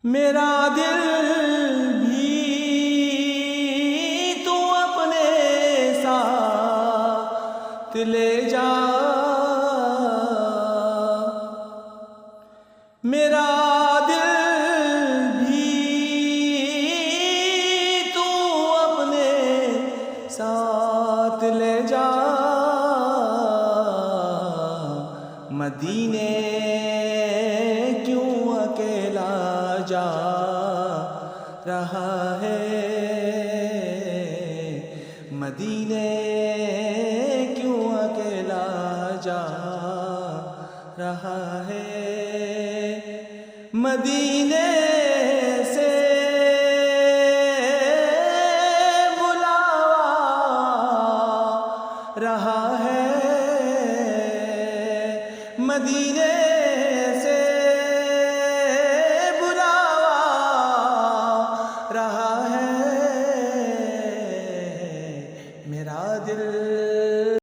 میرا دل بھی تو اپنے ساتھ لے جا، میرا دل بھی تو اپنے ساتھ لے جا، مدینے کیوں اکیلا جا رہا ہے، مدینے کیوں اکیلا جا رہا ہے، مدینے سے بلاوا رہا ہے، مدینے سے بلاوا رہا ہے، میرا دل